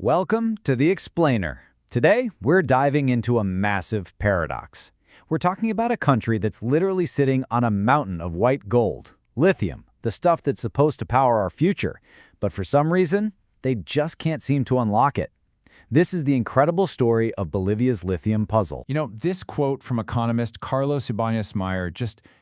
Welcome to The Explainer. Today, we're diving into a massive paradox. We're talking about a country that's literally sitting on a mountain of white gold, lithium, the stuff that's supposed to power our future. But for some reason, they just can't seem to unlock it. This is the incredible story of Bolivia's lithium puzzle. You know, this quote from economist Carlos Ibañez Meier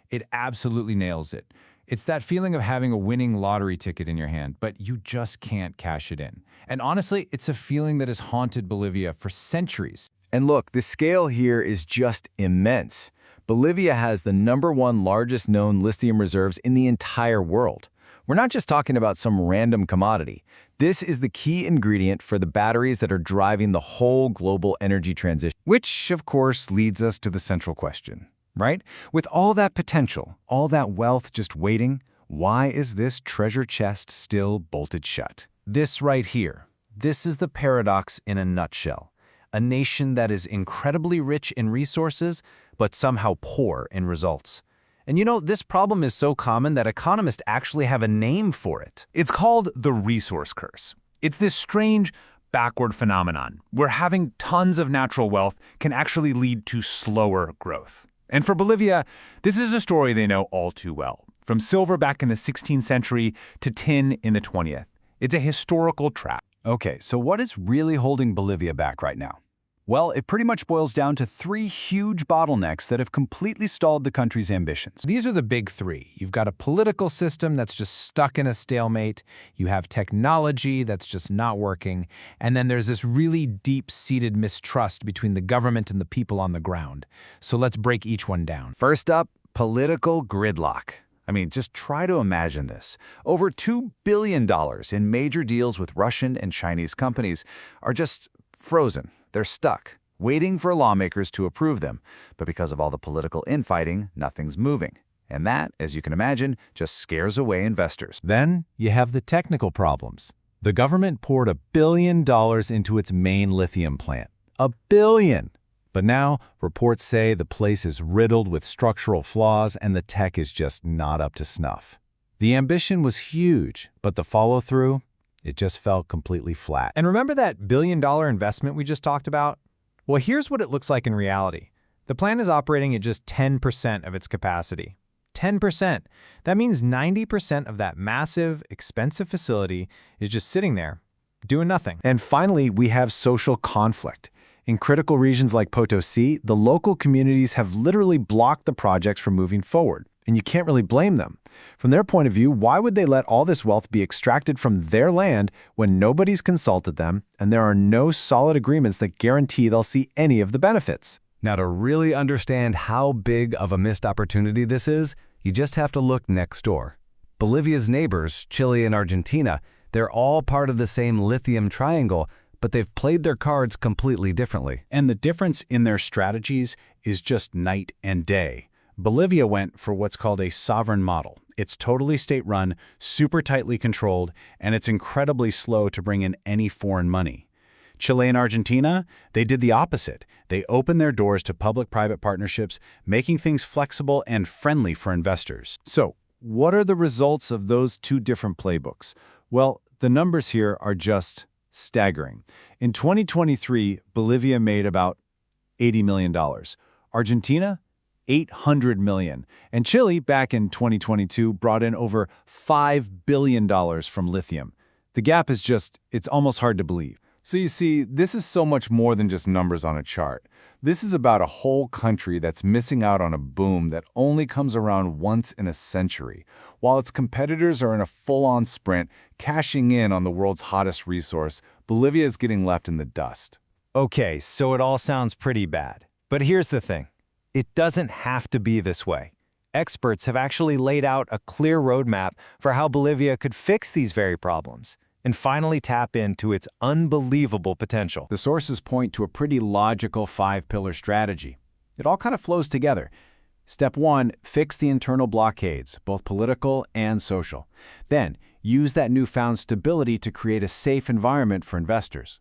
it absolutely nails it. It's that feeling of having a winning lottery ticket in your hand, but you just can't cash it in. And honestly, it's a feeling that has haunted Bolivia for centuries. And look, the scale here is just immense. Bolivia has the #1 largest known lithium reserves in the entire world. We're not just talking about some random commodity. This is the key ingredient for the batteries that are driving the whole global energy transition. Which, of course, leads us to the central question, right? With all that potential, all that wealth just waiting, why is this treasure chest still bolted shut? This right here, this is the paradox in a nutshell. A nation that is incredibly rich in resources, but somehow poor in results. And you know, this problem is so common that economists actually have a name for it. It's called the resource curse. It's this strange, backward phenomenon where having tons of natural wealth can actually lead to slower growth. And for Bolivia, this is a story they know all too well. From silver back in the 16th century to tin in the 20th. It's a historical trap. Okay, so what is really holding Bolivia back right now? Well, it pretty much boils down to 3 huge bottlenecks that have completely stalled the country's ambitions. These are the big 3. You've got a political system that's just stuck in a stalemate, you have technology that's just not working, and then there's this really deep-seated mistrust between the government and the people on the ground. So let's break each one down. First up, political gridlock. I mean, just try to imagine this. Over $2 billion in major deals with Russian and Chinese companies are just frozen. They're stuck, waiting for lawmakers to approve them. But because of all the political infighting, nothing's moving. And that, as you can imagine, just scares away investors. Then you have the technical problems. The government poured $1 billion into its main lithium plant. $1 billion! But now, reports say the place is riddled with structural flaws and the tech is just not up to snuff. The ambition was huge, but the follow-through, it just fell completely flat. And remember that billion-dollar investment we just talked about? Well, here's what it looks like in reality. The plant is operating at just 10% of its capacity. 10%. That means 90% of that massive, expensive facility is just sitting there, doing nothing. And finally, we have social conflict. In critical regions like Potosi, the local communities have literally blocked the projects from moving forward. And you can't really blame them. From their point of view, why would they let all this wealth be extracted from their land when nobody's consulted them and there are no solid agreements that guarantee they'll see any of the benefits? Now, to really understand how big of a missed opportunity this is, you just have to look next door. Bolivia's neighbors, Chile and Argentina, they're all part of the same lithium triangle, but they've played their cards completely differently. And the difference in their strategies is just night and day. Bolivia went for what's called a sovereign model. It's totally state-run, super tightly controlled, and it's incredibly slow to bring in any foreign money. Chile and Argentina, they did the opposite. They opened their doors to public-private partnerships, making things flexible and friendly for investors. So, what are the results of those 2 different playbooks? Well, the numbers here are just staggering. In 2023, Bolivia made about $80 million. Argentina, $800 million. And Chile, back in 2022, brought in over $5 billion from lithium. The gap is it's almost hard to believe. So you see, this is so much more than just numbers on a chart. This is about a whole country that's missing out on a boom that only comes around once in a century, while its competitors are in a full-on sprint, cashing in on the world's hottest resource. Bolivia is getting left in the dust. Okay, so it all sounds pretty bad. But here's the thing. It doesn't have to be this way. Experts have actually laid out a clear roadmap for how Bolivia could fix these very problems and finally tap into its unbelievable potential. The sources point to a pretty logical 5-pillar strategy. It all kind of flows together. Step 1, fix the internal blockades, both political and social. Then, use that newfound stability to create a safe environment for investors.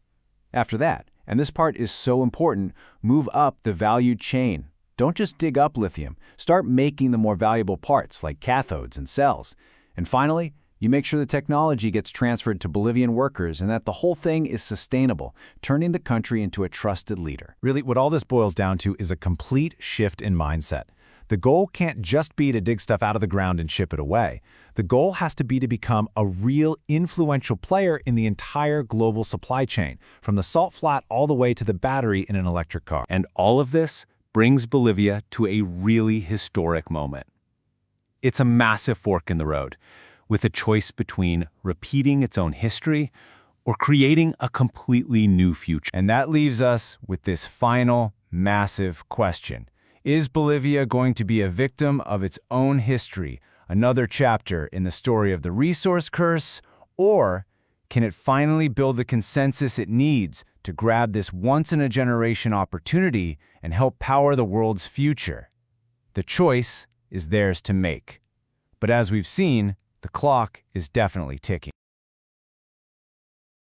After that, and this part is so important, move up the value chain. Don't just dig up lithium. Start making the more valuable parts like cathodes and cells. And finally, You make sure the technology gets transferred to Bolivian workers and that the whole thing is sustainable, turning the country into a trusted leader. Really, what all this boils down to is a complete shift in mindset. The goal can't just be to dig stuff out of the ground and ship it away. The goal has to be to become a real influential player in the entire global supply chain, from the salt flat all the way to the battery in an electric car. And all of this brings Bolivia to a really historic moment. It's a massive fork in the road, with a choice between repeating its own history or creating a completely new future. And that leaves us with this final, massive question. Is Bolivia going to be a victim of its own history, another chapter in the story of the resource curse, or can it finally build the consensus it needs to grab this once-in-a-generation opportunity and help power the world's future? The choice is theirs to make. But as we've seen, the clock is definitely ticking.